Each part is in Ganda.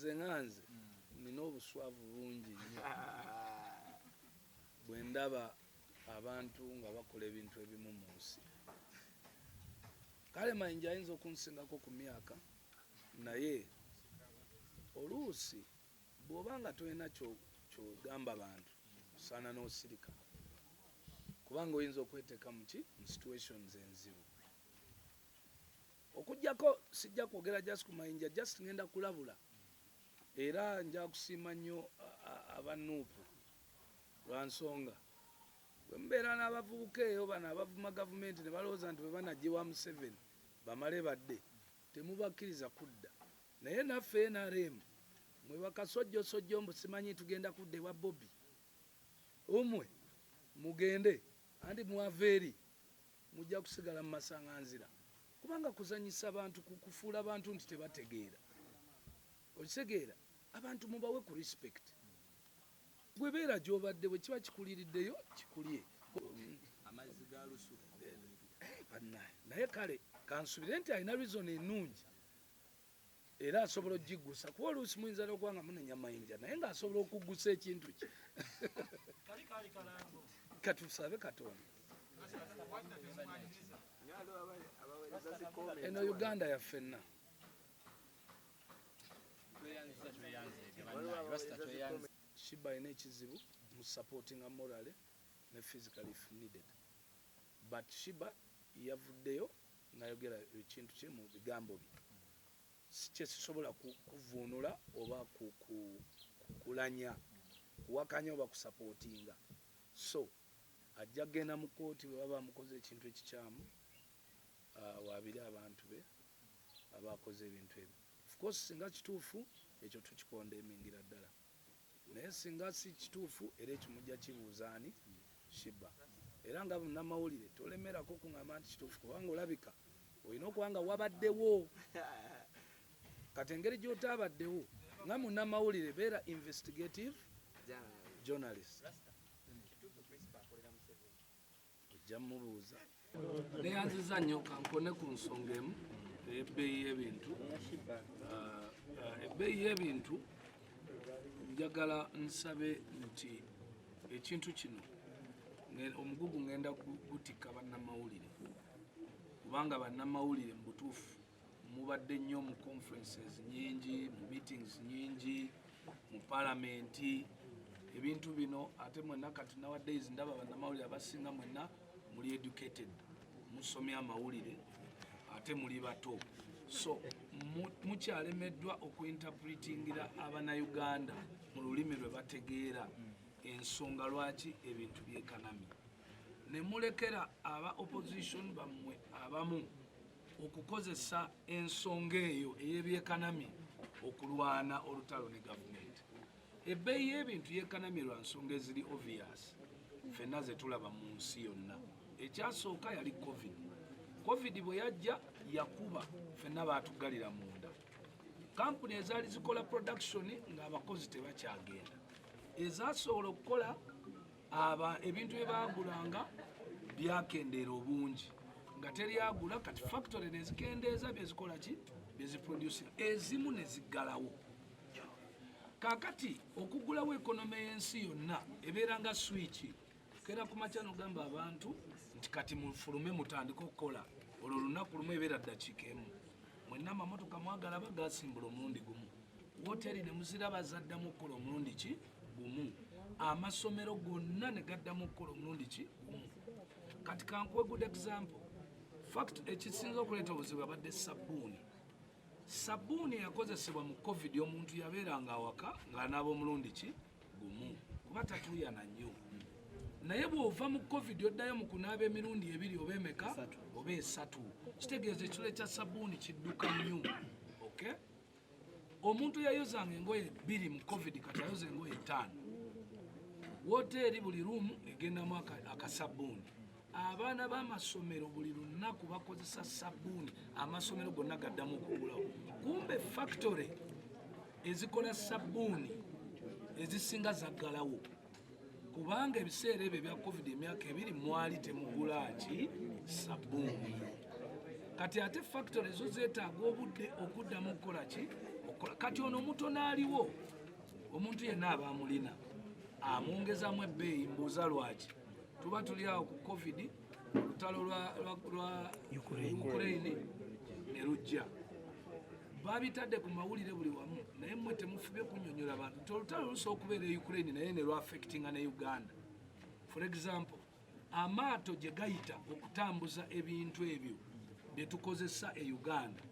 nze nganze nina obuswavu bungi nnyo bwe ndaba abantu nga bakola ebintu ebimu mu nsi. Kale Mayinja ayinza okunsingako ku myaka, naye oluusi bw'oba nga tolina kyogamba bantu osaana n'osirika, kubanga oyinza okweteeka mu situations enzibu. Okujjako sijja kwogera just ku Mayinja, just ngenda kulabula era nja kusiima nnyo abanuupu lwa nsonga bwe mbeera n'abavubuka eyo bano abavuma gavumenti ne balowooza nti bwe banagyewa Museveni bamale badde, temubakkiriza kudda. Naye naffe NRM mwe bakasojjosojjo mbu simanyi tugenda kudda ewa Bobby, omwe mugende andi mwave eri, mujja kusigala mu masaŋŋanzira, kubanga kuzanyisa abantu kufuula abantu nti tebategeera. Okitegeera abantu mubawe ku respect. Gwe beera gy'obadde bwe kiba kikuliriddeyo kikulye. Amazzi ga lusu naye kale kansubire nti alina reason ennungi era asobola okugigusa, kuba oluusi muyinza n'okuba nga munenya Mayinja naye ng'asobola okuggusa ekintu kye. Katusabe Katonda. Eno Uganda yaffenna. Sheebah alina ekizibu mu supporting morally ne physically if needed. But Sheebah yavuddeyo n'ayogera ekintu kye mu bigambo bye. Kye sisobola kuvuunula oba kulanya, kuwakanya oba kusupportinga. So ajja kgenda mu kkooti bwe baba bamukoze ekintu ekikyamu, waabire abantu be abakoze ebintu ebyo. Of course singa kituufu ekyo tukikondemingira ddala, naye singa si kituufu era ekyo mujja kibuuza ani? Sheebah. Era nga munnamawulire tolemerako kuŋŋamba nti kituufu, kubanga olabika olina okuba nga wabaddewo. Kati engeri gy'otaabaddewo nga munnamawulire beera investigative journalist. Ojja mubuuza. Neyanziza nnyo kankone ku nsonga emu ey'ebbeeyi y'ebintu. Ebbeeyi y'ebintu njagala nsabe nti ekintu kino omugugu ngenda gutikka bannamawulire, kubanga bannamawulire mu butuufu mubadde nnyo mu conferences nyingi, mu meetings nyingi, mu palamenti, ebintu bino. Ate mwenna kati nowadays ndaba bannamawulire abasinga mwenna muli educated, musomye amawulire, ate muli bato. So mukyalemeddwa okuinterpretingira abanayuganda mu lulimi lwe bategeera ensonga lwaki ebintu byekanami. Ne mulekera aba opposition bammwe abamu okukozesa ensonga eyo ey'ebyekanami okulwana olutalo ne gavumenti. Ebbeeyi y'ebintu yekanamye lwa nsonga eziri obvious, ffenna ze tulaba mu nsi yonna. Ekyasooka yali covid bwe yajja yakuba ffenna baatugalira munda. Kampuni ezaali zikola production ng'abakozi tebakyagenda, ezasobola okukola ebintu bye baagulanga byakendeera obungi nga teryagula. Kati factory nezikendeeza byezikola ki byeziproducing, ezimu ne ziggalawo. Kaakati okugulawo ekonome y'ensi yonna ebeera nga switch. Kera ku makya n'ogamba abantu nti kati mufulume mutandika okukola, olwo olunaku lumu ebeera ddakiika emu. Mwenna amamotoka mwagala bagasimbula omulundi gumu, woteri ne muziraba zaddamu okukola omulundi ki gumu, amasomero gonna ne gaddamu okukola omulundi ki gumu. Kati kankuwe good example. Fact ekisinza okuleeta obuzibu abadde sabbuuni. Sabbuuni yakozesebwa mu covid, omuntu yabeeranga awaka ng'anaaba omulundi ki gumu, kuba tatuuyana nnyo. Naye bw'ova mu covid oddayo mu kunaaba emirundi ebiri oba emeka oba esatu, kitegeeza ekiro kya sabbuuni kidduka nnyo. Okay? Omuntu yayozanga engoye 2 mu covid, kati ayoza engoye 5. Woteeri buli ruumu egendamu akasabbuuni. Abaana b'amasomero buli lunaku bakozesa sabbuuni, amasomero gonna gaddamu okugulawo. Kumbe factory ezikola sabbuuni ezisinga zaggalawo, kubanga ebiseera ebyo ebya covid emyaka 2 mwali temugula ki sabbuuni. kati ate factory zo zeetaaga obudde okuddamu okukola ki okukola. Kati ono omutono aliwo omuntu yenna aba amulina amwongezaamu ebbeeyi mbuuza lwaki tuba tuli awo ku covid olutalo lwa Ukraine ne lujja babitadde ku mawulire buli wamu naye mmwe temufubye kunnyonnyola abantu nti olutalo lusobola okubeera e Ukraine naye ne lwaffectinga ne Uganda. For example, amaato gye gayita okutambuza ebintu ebyo bye tukozesa e Uganda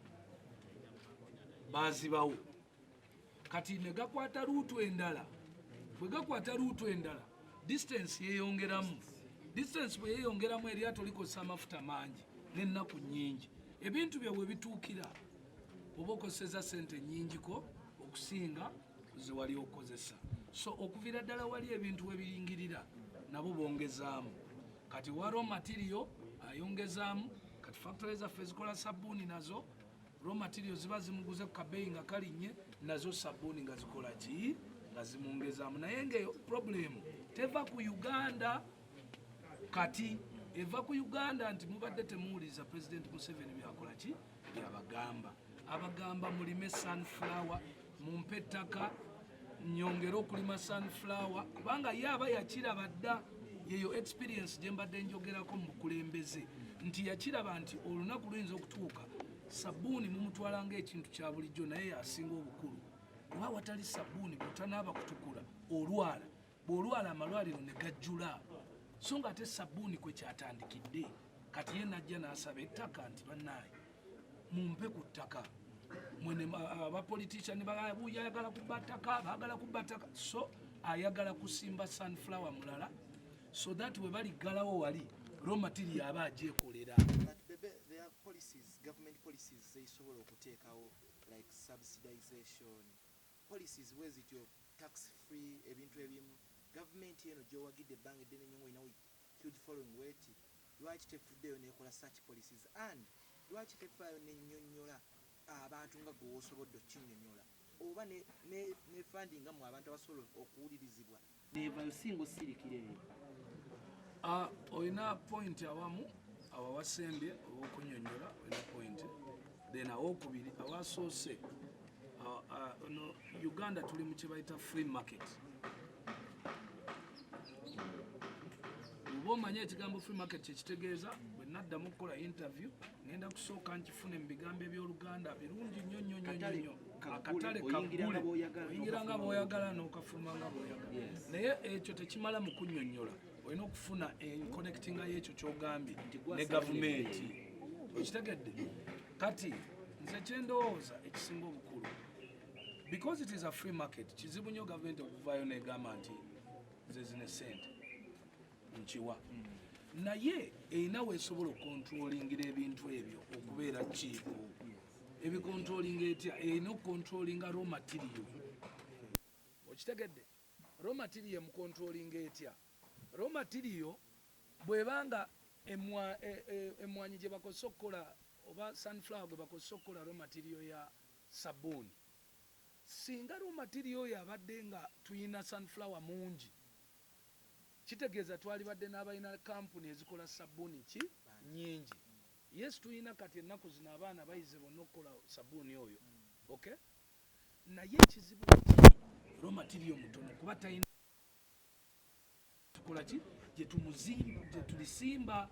baazibawo kati ne gakwata luutu endala. Bwe gakwata luutu endala distance yeeyongeramu. Distance bwe yeeyongeramu eryato likozesa amafuta mangi n'ennaku nnyingi. Ebintu bye bwe bituukira oba okoseza ssente nnyingiko okusinga ze wali okozesa. So okuviira ddala wali ebintu we biringirira nabo bongezaamu. Kati wa raw material ayongezaamu. Kati factory zaffe zikola sabbuuni nazo raw material ziba zimuguze ku kabeeyi nga kalinnye nazo sabbuuni nga zikola ki nga zimwongezaamu. Naye ngaeyo problem teva ku Uganda. Kati eva ku Uganda nti mubadde temuwuliriza President Museveni byakola ki byabagamba. Abagamba mulime sunflower mumpe ettaka nyongere okulima sunflower kubanga ye aba yakiraba dda. Yeyo experience gye mbadde njogerako mu bukulembeze nti yakiraba nti olunaku luyinza okutuuka sabbuuni mumutwala ng'ekintu kya bulijjo naye yasinga obukulu. Oba watali sabbuuni bw'otanaaba kutukula olwala. Bw'olwala amalwaliro ne gajjula. So nga ate sabbuuni kwe kyatandikidde. Kati ye najja n'asaba ettaka nti bannaaye mumpe ku ttaka. Mwene abapolitician bayagala kubba ttaka baagala kubba ttaka. So ayagala kusimba sunflower mulala so that we baliggalawo wali raw material aba agyekolera. There are policies, government policies zesobola okuteekawo like subsidization policies wezityo tax free ebintu ebimu. Government eno gyowagidde ebbanga eddene nnyo ng'olina huge following weti lwaki tefuddeyo nekola such policies and lwaki tefaayo nennyonnyola abantu nga gwe wosobodde okinnyonnyola oba ne funding nga mu abantu abasobola okuwulirizibwa nevayo singa osirikira eyo. Olina point awamu awawasembye owokunnyonnyola olina point then awokubiri awasoose no Uganda tuli mu kye bayita free market. Oba omanye ekigambo free market kyekitegeeza bwe naddamu okukola interview ngenda kusooka nkifune mu bigambo eby'Oluganda birungi nnyo nnyo nnyo. Akatale kaggule oyingira nga bw'oyagala n'okafuluma nga bw'oyagala. Naye ekyo tekimala mu kunnyonnyola. Olina okufuna connectinga y'ekyo ky'ogambye ne gavumenti. Okitegedde? Kati nze kyendowooza ekisinga obukulu because it is a free market kizibu nnyo gavumenti okuvaayo n'egamba nti nze zine ssente nkiwa. Naye erina weesobola okontrolingira ebintu ebyo okubeera kiipu. Ebikontrolinga etya? Erina okukontrolinga raw material. Okitegedde? Raw material mukontrolinga etya? Raw material bw'ebanga emmwanyi gye bakozesa okukola oba sunflower gwe bakozesa okukola raw material ya sabbuuni. Singa raw material oyo abadde nga tuyina sunflower mungi kitegeeza twalibadde n'abalina kampuni ezikola sabbuuni ki nnyingi. Yes tuyina kati ennaku zino abaana bayize bonna okukola sabbuuni oyo. Okay? Naye ekizibu raw material mutono kuba talina tukola ki gye tulisimba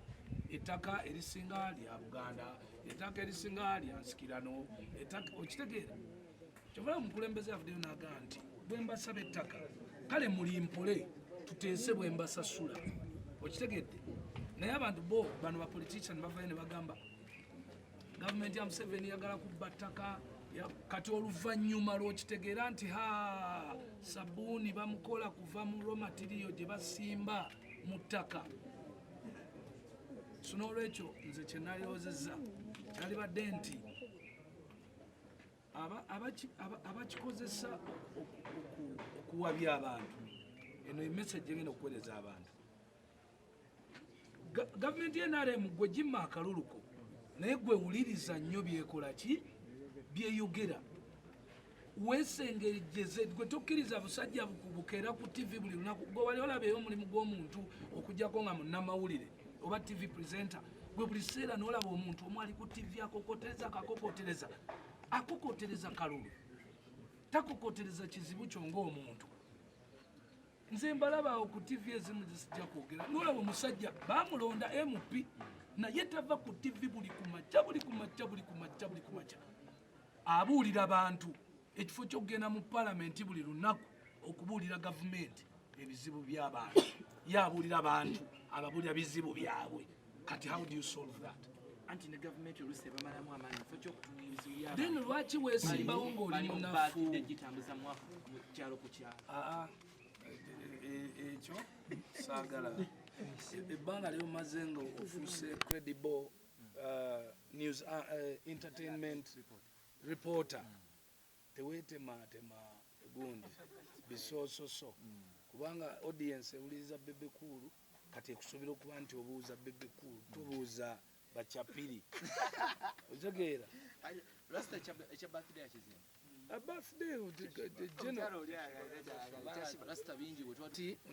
ettaka erisinga lya Buganda, ettaka erisinga lya Nsikirano, ettaka okitegeera. Kyova omukulembeze avuddeyo n'agamba nti bwe mbasaba ettaka kale mulimpole tuteese bwe mbasasula. Okitegedde? Naye abantu bo bano bapolitician bavayo ne bagamba gavumenti ya Museveni yagala kubba ttaka kati oluvannyuma lw'okitegeera nti sabbuuni bamukola kuva mu raw material gye basimba mu ttaka. So n'olwekyo nze kye nalowozezza kyalibadde nti abakikozesa okuwabya abantu eno emessage engenda okuweereza abantu. Gavumenti y'NRM gwe gimma akaluluko naye gwe wuliriza nnyo byekola ki byeyogera. Weesengejeze gwe tokkiriza busajja bukeera ku TV buli lunaku. Gwe wali olabeyo omulimu gw'omuntu okugjako nga munnamawulire oba TV presenter gwe buli sseera n'olaba omuntu omu ali ku tv akokotereza akokotereza kalulu takokotereza kizibu kyo ng'omuntu. Nze mbalaba ku tv ezimu zisijja kwogera n'olaba omusajja baamulonda MP naye tava ku tv buli kumakya abuulira abantu ekifo ky'okugenda mu palamenti buli lunaku okubuulira gavumenti ebizibu by'abantu yabuulira abantu ababuulira bizibu byabwe. Kati how do you solve that? Anti ne government oluse bamalamu amaanyi kifo ky'okutunga ebizibu by'abantu. Then lwaki weesimbawo ng'oli munafu? Gitambuza mu kyalo ku kyalo. Ekyo saagala ebbanga lyomaze nga ofuuse credible news entertainment reporter teweetematema gundi bisoososo kubanga audience ewuliriza Bebe Cool kati ekusobola okuba nti obuuza Bebe Cool tubuuza bachapiri otegeera birthday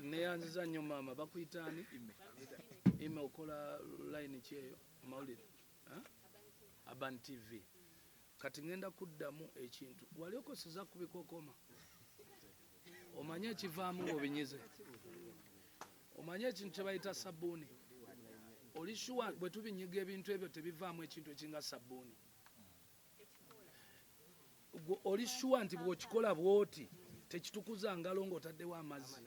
neyanziza nnyo maama bakuyitaani ime okola line kyeyo mawulire Urban TV kati ngenda kuddamu ekintu wali okoseza kubikokoma omanye ekivaamu ng'obinyize omanye ekintu kye bayita sabbuuni oli shuwa bwe tubinyiga ebintu ebyo tebivaamu ekintu ekinga sabbuuni oli shuwa nti bw'okikola bw'oti tekitukuza ngalo ng'otaddewo amazzi.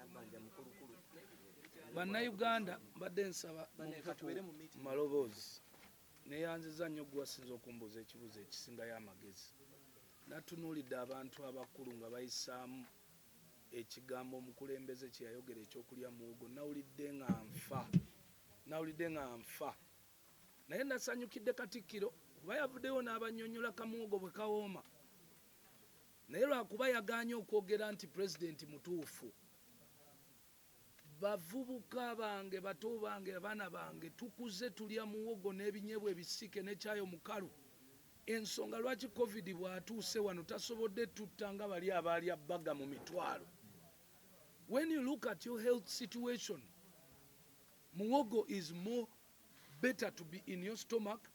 Bannayuganda mbadde nsaba maloboozi neyanziza nnyo gwasinza okumbuuza ekibuuzo ekisingayo amagezi. Natunuulidde abantu abakulu nga bayisaamu ekigambo omukulembeze kye yayogera ekyokulya muwogo nawulidde nga nfa naye nasanyukidde Katikkiro kuba yavuddeyo n'abannyonnyola kamuwogo bwe kawooma naye lwakuba yagaanye okwogera nti pulezidenti mutuufu. Bavubuka bange bato bange abaana bange tukuze tulya muwogo n'ebinyeebwa ebisike n'ekyayo mukalu. Ensonga lwaki covid bw'atuuse wano tasobodde tutta nga bali abaalya bbaga mu mitwalo. When you look at your health situation, muwogo is more better to be in your stomach.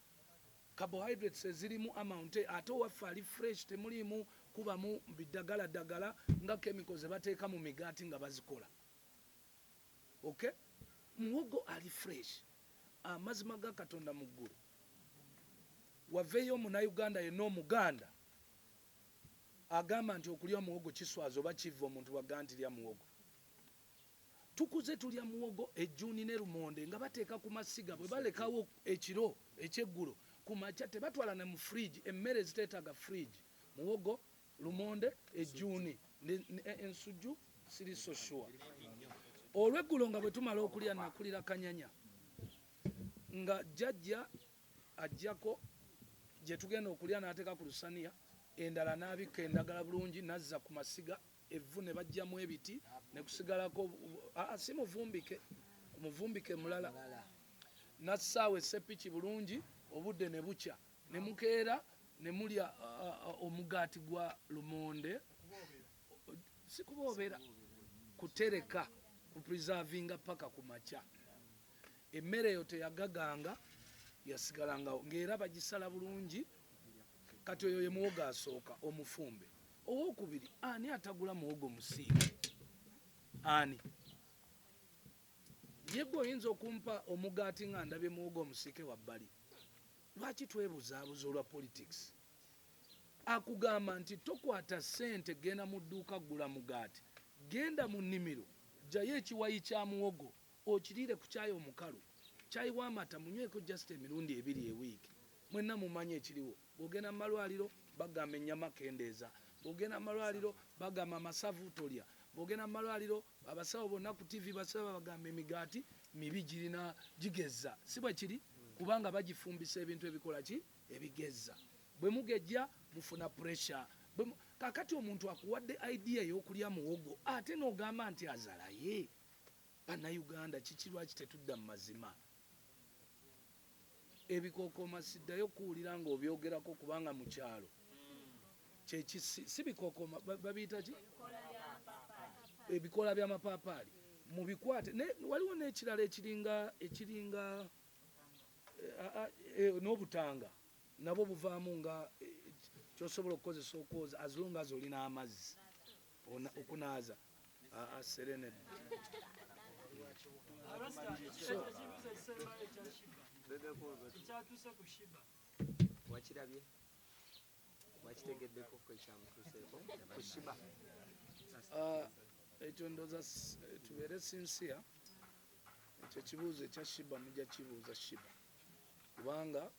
Carbohydrates ezirimu amount ate owaffe ali fresh temulimu kubamu biddagala nga chemicals ze bateeka mu migaati nga bazikola. Okay? Muwogo ali fresh. Amazima ga Katonda mu ggulu. Waveeyo Munnayuganda yenna Omuganda agamba nti okulya muwogo kiswaza oba kiva omuntu waga nti lya muwogo. Tukuze tulya muwogo ejjuuni ne lumonde nga bateeka ku masiga bwe balekawo ekiro ekyeggulo ku makya tebatwala ne mu fridge emmere ziteetaaga fridge. Muwogo, lumonde, ejjuuni ensujju siri so sure. Olweggulo nga bwe tumala okulya nakulira kanyanya nga jjajja ajjako gye tugenda okulya n'ateeka ku lusaniya endala n'abikka endagala bulungi nazza ku masiga evvu ne bajjamu ebiti ne kusigalako si muvumbike muvumbike mulala nassaawe essepiki bulungi obudde ne bukya ne mukeera ne mulya omugaati gwa lumonde si kuboobera kutereka kupreservinga paka ku makya. Emmere eyo teyagaganga yasigalangawo ng'era bagisala bulungi. Kati oyo ye muwogo asooka omufumbe. Owookubiri ani atagula muwogo musiike? Ani? Ye gwe oyinza okumpa omugaati nga ndabye muwogo omusiike wabbali. Lwaki twebuzaabuza olwa politics? Akugamba nti tokwata ssente genda mu dduuka gula mugaati. Genda mu nnimiro jjayo ekiwayi kya muwogo okiriire ku kyayi omukalu. Kyayi w'amata munyweko just emirundi 2 ewiiki. Mwenna mumanyi ekiriwo. Bw'ogenda mu malwaliro bagamba ennyama kendeeza. Bw'ogenda mu malwaliro bagamba amasavu tolya. Bw'ogenda mu malwaliro abasawo bonna ku TV basaba bagamba emigaati mibi girina gigezza. Si bwe kiri kubanga bagifumbisa ebintu ebikola ki ebigezza. Bwe mugejja mufuna pressure. Kakati omuntu akuwadde idea y'okulya muwogo ate n'ogamba nti azalaye. Bannayuganda kiki lwaki tetudda mu mazima? Ebikookoma siddayo kuwulira ng'obyogerako kubanga mu kyalo si bikookoma babiyita ki? Ebikoola by'amapaapaali mubikwate. Waliwo n'ekirala ekiringa n'obutanga nabwo buvaamu nga kyosobola okukozesa okwoza as long as olina amazzi okunaaza serened. Wakirabye? Wakitegeddeko ko ekyamutuuseeko ku Sheebah? Ekyo ndooza tubeere sinsiya, ekyo ekibuuzo ekya Sheebah mujja kibuuza Sheebah kubanga